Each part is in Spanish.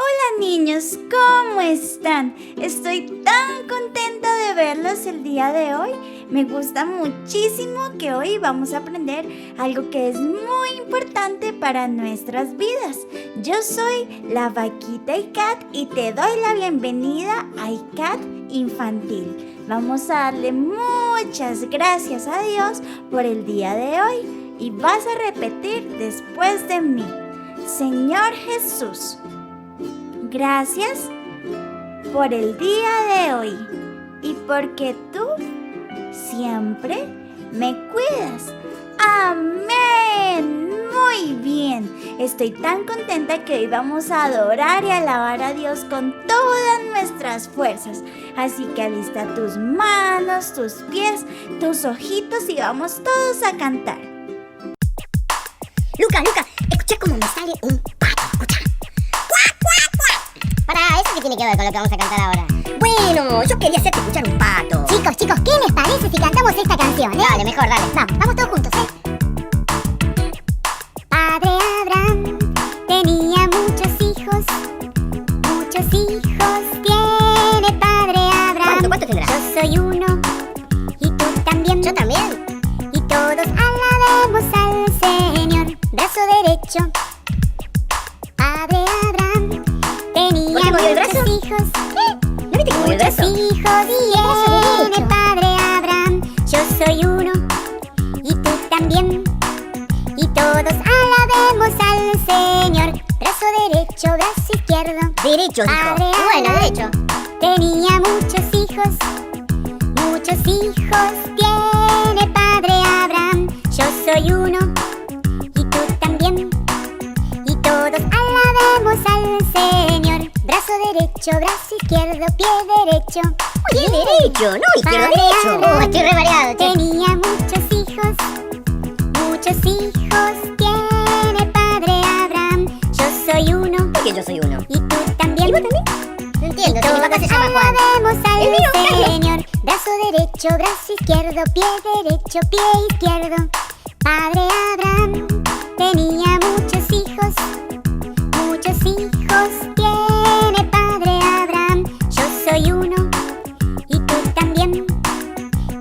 Hola niños, ¿cómo están? Estoy tan contenta de verlos el día de hoy. Me gusta muchísimo que hoy vamos a aprender algo que es muy importante para nuestras vidas. Yo soy la vaquita ICAT y te doy la bienvenida a ICAT Infantil. Vamos a darle muchas gracias a Dios por el día de hoy y vas a repetir después de mí. Señor Jesús, gracias por el día de hoy y porque tú siempre me cuidas. Amén. Muy bien. Estoy tan contenta que hoy vamos a adorar y alabar a Dios con todas nuestras fuerzas. Así que alista tus manos, tus pies, tus ojitos y vamos todos a cantar. Luca, escucha cómo me sale un pato. Escucha. ¡Cuac, cuac, cuac! Para, ¿eso qué tiene que ver con lo que vamos a cantar ahora? Bueno, yo quería hacerte escuchar un pato. Chicos, ¿qué les parece si cantamos esta canción, Dale, mejor, dale. Vamos todos juntos, Padre Abraham tenía muchos hijos tiene Padre Abraham. ¿Cuántos tendrá? Yo soy uno y tú también. Yo también. Y todos alabemos al Señor. Brazo derecho. Padre Abraham tenía muchos hijos. ¿No viste que movió el brazo? Muchos hijos tiene Padre Abraham. Yo soy uno y tú también. Y todos alabemos al Señor. Brazo derecho, brazo izquierdo. Derecho, Padre Abraham, bueno, derecho. Tenía muchos hijos tiene Padre Abraham. Yo soy uno y tú también. Y todos alabemos al Señor. Brazo derecho, brazo izquierdo, pie derecho. Pie derecho, no izquierdo, derecho. Oh, estoy re mareado. Tenía muchos hijos tiene Padre Abraham. Yo soy uno. ¿Por qué yo soy uno? Y tú también. ¿Y vos también? No entiendo, mi papá se llama Juan. Alabemos al Señor. Brazo derecho, brazo izquierdo, pie derecho, pie izquierdo. Padre Abraham tenía muchos hijos tiene Padre Abraham. Yo soy uno y tú también.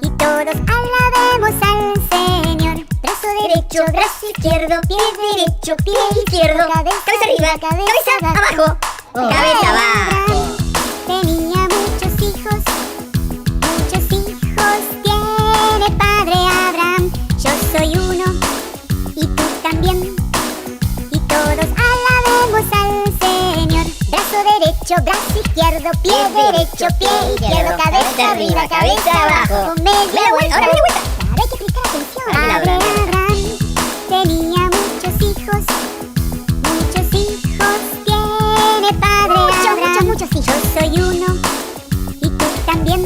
Y todos alabemos al Señor. Brazo derecho, brazo izquierdo, pie derecho, pie izquierdo. Cabeza arriba, cabeza abajo. Cabeza abajo. Tenía muchos hijos tiene Padre Abraham. Yo soy uno y tú también. Y todos alabemos al Señor. Brazo derecho, brazo izquierdo, pie derecho, pie izquierdo. Cabeza arriba, cabeza abajo. Media vuelta. Ahora media vuelta. Claro, hay que prestar atención. Padre Abraham tenía muchos hijos tiene Padre Abraham. Muchos hijos. Yo soy uno y tú también.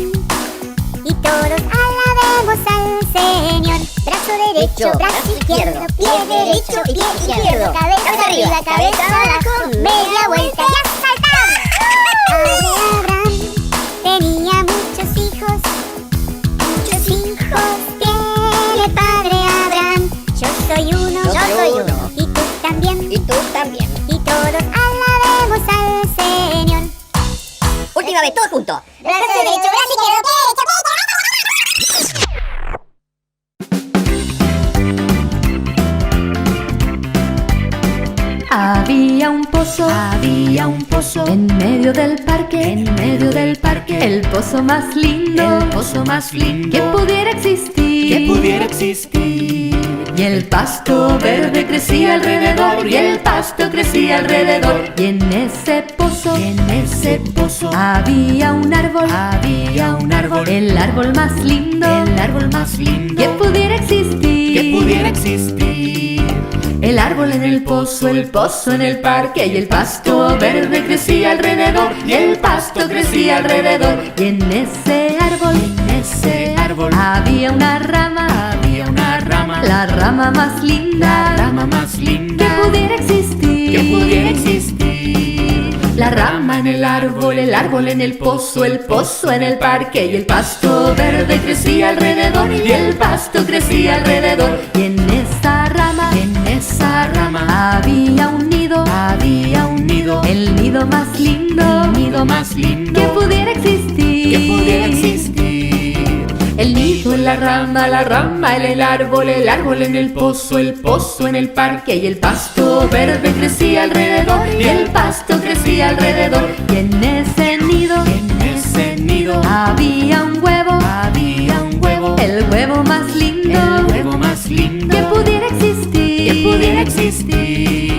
Y todos alabemos al Señor. Brazo derecho, brazo izquierdo, pie derecho, pie izquierdo. Cabeza arriba, cabeza abajo, media vuelta. ¡Ya saltamos! Padre Abraham tenía muchos hijos tiene Padre Abraham. Yo soy uno. Y tú también. Y todos alabemos al Señor. Última vez, todos juntos. Brazo derecho, brazo izquierdo, pie derecho, pie izquierdo. Había un pozo en medio del parque, el pozo más lindo, que pudiera existir. Y el pasto verde crecía alrededor, y en ese pozo había un árbol, el árbol más lindo, que pudiera existir. El árbol en el pozo en el parque, y el pasto verde crecía alrededor, y en ese árbol había una rama, la rama más linda, que pudiera existir. La rama en el árbol en el pozo en el parque, y el pasto verde crecía alrededor, y en esa rama había un nido el nido más lindo, el nido más lindo que pudiera existir, que pudiera existir. El nido en la rama en el árbol en el pozo en el parque, y el pasto verde crecía alrededor, y el pasto crecía alrededor. Y en ese nido había un huevo, el huevo más lindo, que pudiera existir.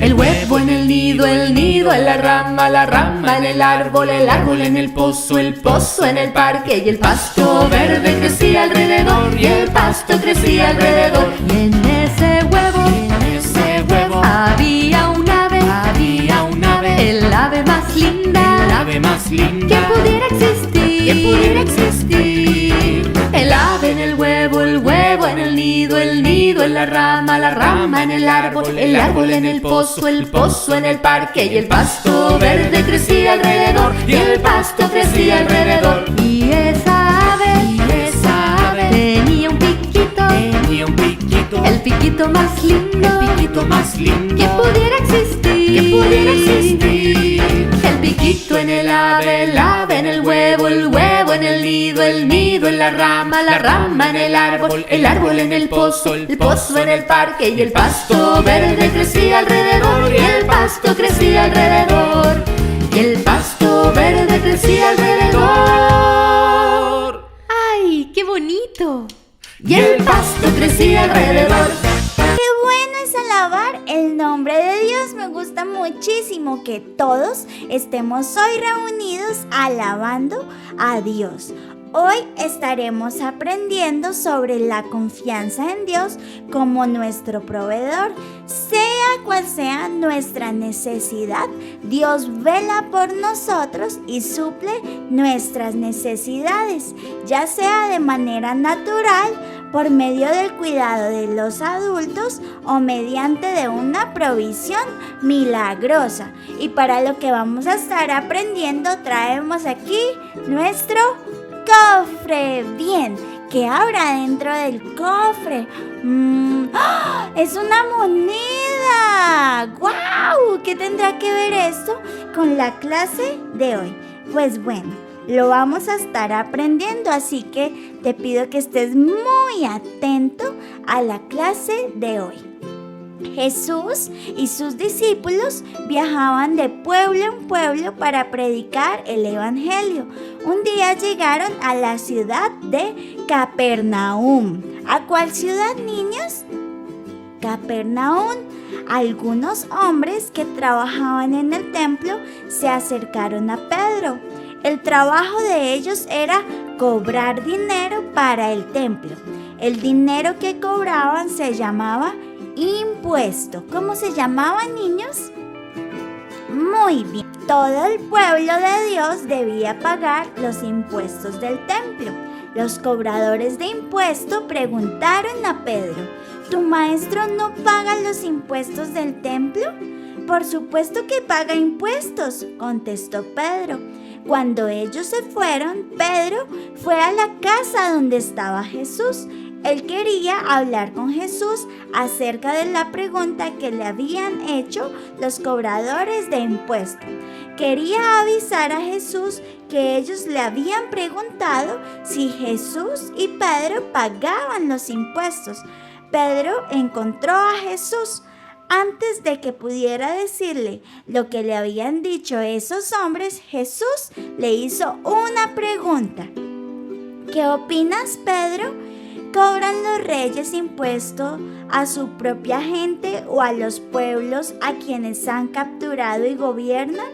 El huevo en el nido en la rama en el árbol en el pozo en el parque, y el pasto verde crecía alrededor, y el pasto crecía alrededor. Y en ese huevo había un ave, el ave más linda, que pudiera existir. El ave en el huevo en el nido en la rama en el árbol en el pozo en el parque, y el pasto verde crecía alrededor, y el pasto crecía alrededor. Y esa ave tenía un piquito, el piquito más lindo, que pudiera existir. El piquito en el ave en el huevo en el nido en la rama en el árbol en el pozo en el parque, y el pasto verde crecía alrededor, y el pasto crecía alrededor. Y el pasto verde crecía alrededor. ¡Ay, qué bonito! Y el pasto crecía alrededor. ¡Qué bueno es alabar el nombre de Dios! Me gusta muchísimo que todos estemos hoy reunidos alabando a Dios. Hoy estaremos aprendiendo sobre la confianza en Dios como nuestro proveedor. Sea cual sea nuestra necesidad, Dios vela por nosotros y suple nuestras necesidades, ya sea de manera natural, por medio del cuidado de los adultos o mediante de una provisión milagrosa. Y para lo que vamos a estar aprendiendo, traemos aquí nuestro cofre. Bien, ¿qué habrá dentro del cofre? ¡Oh! ¡Es una moneda! ¡Guau! ¿Qué tendrá que ver esto con la clase de hoy? Pues bueno, lo vamos a estar aprendiendo, así que te pido que estés muy atento a la clase de hoy. Jesús y sus discípulos viajaban de pueblo en pueblo para predicar el evangelio. Un día llegaron a la ciudad de Capernaum. ¿A cuál ciudad, niños? Capernaum. Algunos hombres que trabajaban en el templo se acercaron a Pedro. El trabajo de ellos era cobrar dinero para el templo. El dinero que cobraban se llamaba impuesto. ¿Cómo se llamaba, niños? Muy bien. Todo el pueblo de Dios debía pagar los impuestos del templo. Los cobradores de impuesto preguntaron a Pedro: ¿tu maestro no paga los impuestos del templo? Por supuesto que paga impuestos, contestó Pedro. Cuando ellos se fueron, Pedro fue a la casa donde estaba Jesús. Él quería hablar con Jesús acerca de la pregunta que le habían hecho los cobradores de impuestos. Quería avisar a Jesús que ellos le habían preguntado si Jesús y Pedro pagaban los impuestos. Pedro encontró a Jesús. Antes de que pudiera decirle lo que le habían dicho esos hombres, Jesús le hizo una pregunta. ¿Qué opinas, Pedro? ¿Cobran los reyes impuestos a su propia gente o a los pueblos a quienes han capturado y gobiernan?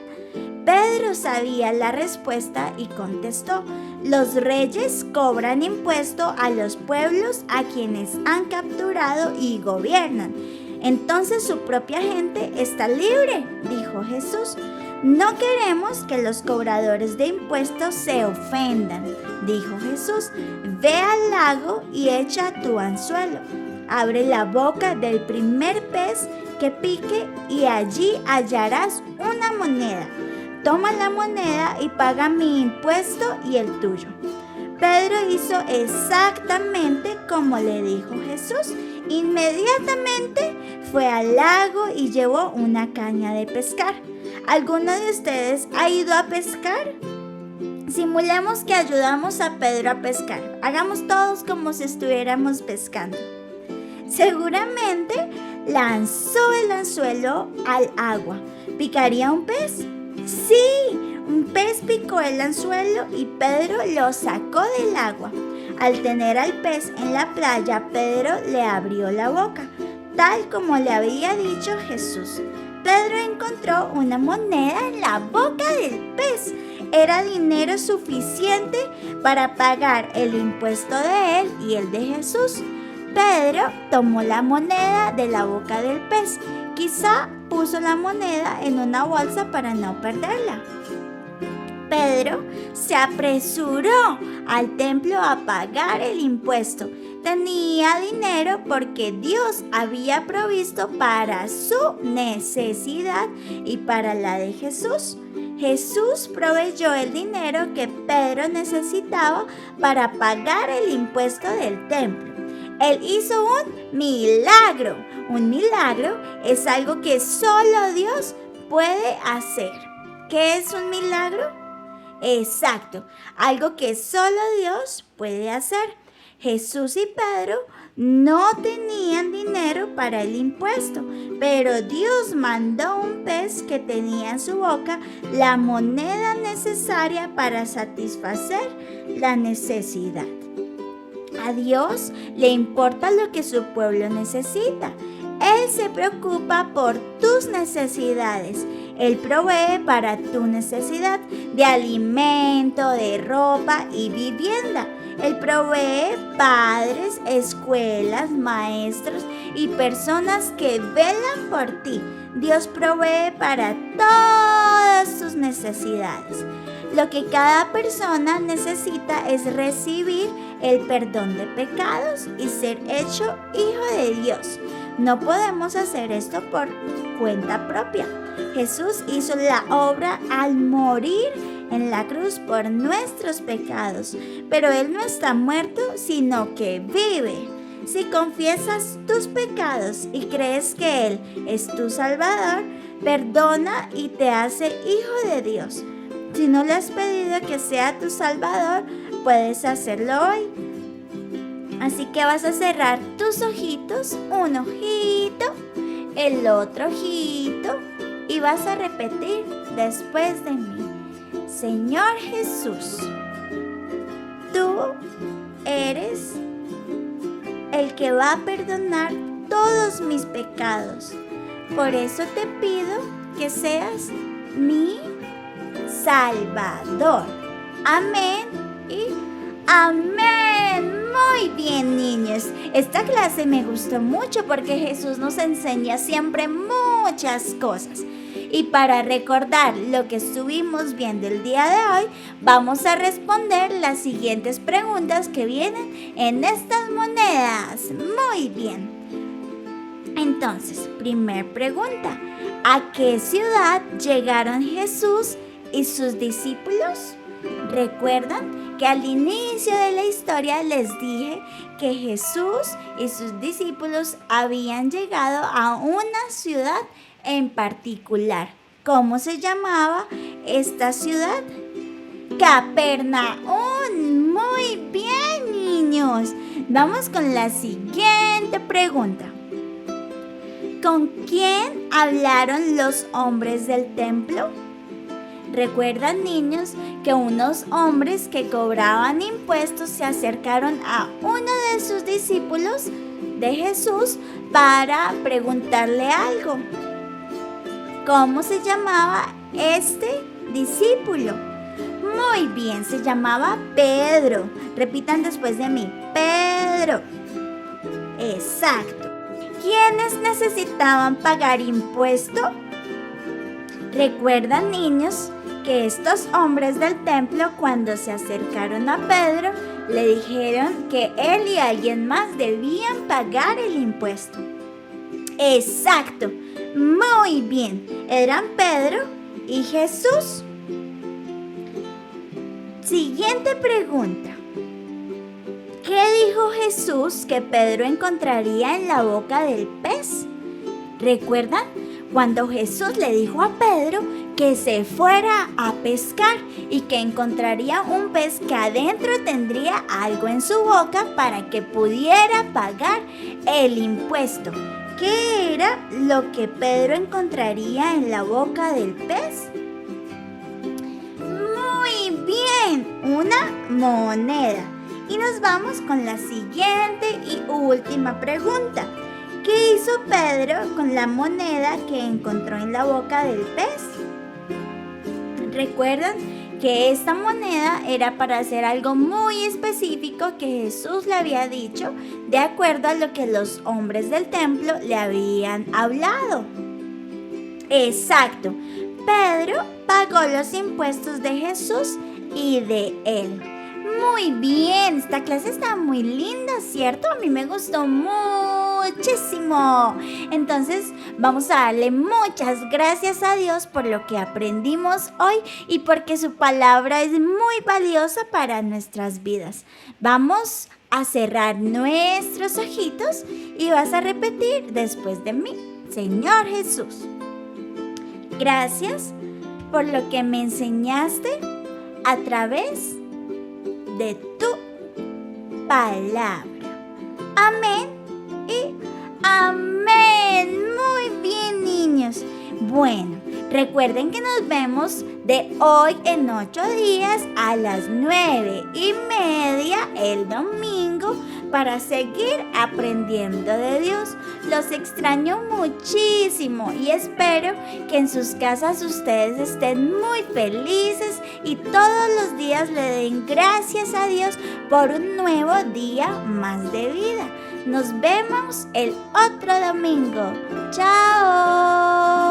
Pedro sabía la respuesta y contestó: los reyes cobran impuesto a los pueblos a quienes han capturado y gobiernan. Entonces su propia gente está libre, dijo Jesús. No queremos que los cobradores de impuestos se ofendan, dijo Jesús. Ve al lago y echa tu anzuelo. Abre la boca del primer pez que pique y allí hallarás una moneda. Toma la moneda y paga mi impuesto y el tuyo. Pedro hizo exactamente como le dijo Jesús. Inmediatamente fue al lago y llevó una caña de pescar. ¿Alguno de ustedes ha ido a pescar? Simulemos que ayudamos a Pedro a pescar. Hagamos todos como si estuviéramos pescando. Seguramente lanzó el anzuelo al agua. ¿Picaría un pez? Sí, un pez picó el anzuelo y Pedro lo sacó del agua. Al tener al pez en la playa, Pedro le abrió la boca, tal como le había dicho Jesús. Pedro encontró una moneda en la boca del pez. Era dinero suficiente para pagar el impuesto de él y el de Jesús. Pedro tomó la moneda de la boca del pez. Quizá puso la moneda en una bolsa para no perderla. Pedro se apresuró al templo a pagar el impuesto. Tenía dinero porque Dios había provisto para su necesidad y para la de Jesús. Jesús proveyó el dinero que Pedro necesitaba para pagar el impuesto del templo. Él hizo un milagro. Un milagro es algo que solo Dios puede hacer. ¿Qué es un milagro? Exacto, algo que solo Dios puede hacer. Jesús y Pedro no tenían dinero para el impuesto, pero Dios mandó un pez que tenía en su boca la moneda necesaria para satisfacer la necesidad. A Dios le importa lo que su pueblo necesita. Él se preocupa por tus necesidades. Él provee para tu necesidad de alimento, de ropa y vivienda. Él provee padres, escuelas, maestros y personas que velan por ti. Dios provee para todas tus necesidades. Lo que cada persona necesita es recibir el perdón de pecados y ser hecho hijo de Dios. No podemos hacer esto por cuenta propia. Jesús hizo la obra al morir en la cruz por nuestros pecados, pero Él no está muerto, sino que vive. Si confiesas tus pecados y crees que Él es tu Salvador, perdona y te hace hijo de Dios. Si no le has pedido que sea tu Salvador, puedes hacerlo hoy. Así que vas a cerrar tus ojitos, un ojito, el otro ojito, y vas a repetir después de mí. Señor Jesús, tú eres el que va a perdonar todos mis pecados. Por eso te pido que seas mi Salvador. Amén y amén. Muy bien, niños. Esta clase me gustó mucho porque Jesús nos enseña siempre muchas cosas. Y para recordar lo que estuvimos viendo el día de hoy, vamos a responder las siguientes preguntas que vienen en estas monedas. Muy bien. Entonces, primer pregunta. ¿A qué ciudad llegaron Jesús y sus discípulos? ¿Recuerdan que al inicio de la historia les dije que Jesús y sus discípulos habían llegado a una ciudad en particular? ¿Cómo se llamaba esta ciudad? Capernaum. Muy bien, niños. Vamos con la siguiente pregunta. ¿Con quién hablaron los hombres del templo? ¿Recuerdan, niños, que unos hombres que cobraban impuestos se acercaron a uno de sus discípulos de Jesús para preguntarle algo? ¿Cómo se llamaba este discípulo? Muy bien, se llamaba Pedro. Repitan después de mí. Pedro. Exacto. ¿Quiénes necesitaban pagar impuesto? ¿Recuerdan, niños, que estos hombres del templo, cuando se acercaron a Pedro, le dijeron que él y alguien más debían pagar el impuesto? Exacto. Muy bien. Eran Pedro y Jesús. Siguiente pregunta. ¿Qué dijo Jesús que Pedro encontraría en la boca del pez? ¿Recuerdan cuando Jesús le dijo a Pedro que se fuera a pescar y que encontraría un pez que adentro tendría algo en su boca para que pudiera pagar el impuesto. ¿Qué era lo que Pedro encontraría en la boca del pez? Muy bien, una moneda. Y nos vamos con la siguiente y última pregunta. ¿Qué hizo Pedro con la moneda que encontró en la boca del pez? ¿Recuerdan que esta moneda era para hacer algo muy específico que Jesús le había dicho de acuerdo a lo que los hombres del templo le habían hablado? Exacto, Pedro pagó los impuestos de Jesús y de él. Muy bien, esta clase está muy linda, ¿cierto? A mí me gustó muchísimo. Entonces vamos a darle muchas gracias a Dios por lo que aprendimos hoy y porque su palabra es muy valiosa para nuestras vidas. Vamos a cerrar nuestros ojitos y vas a repetir después de mí. Señor Jesús, gracias por lo que me enseñaste a través de tu palabra. Amén y amén. Muy bien, niños. Bueno, recuerden que nos vemos de hoy en 8 días a las 9:30 el domingo para seguir aprendiendo de Dios. Los extraño muchísimo y espero que en sus casas ustedes estén muy felices y todos los días le den gracias a Dios por un nuevo día más de vida. Nos vemos el otro domingo. ¡Chao!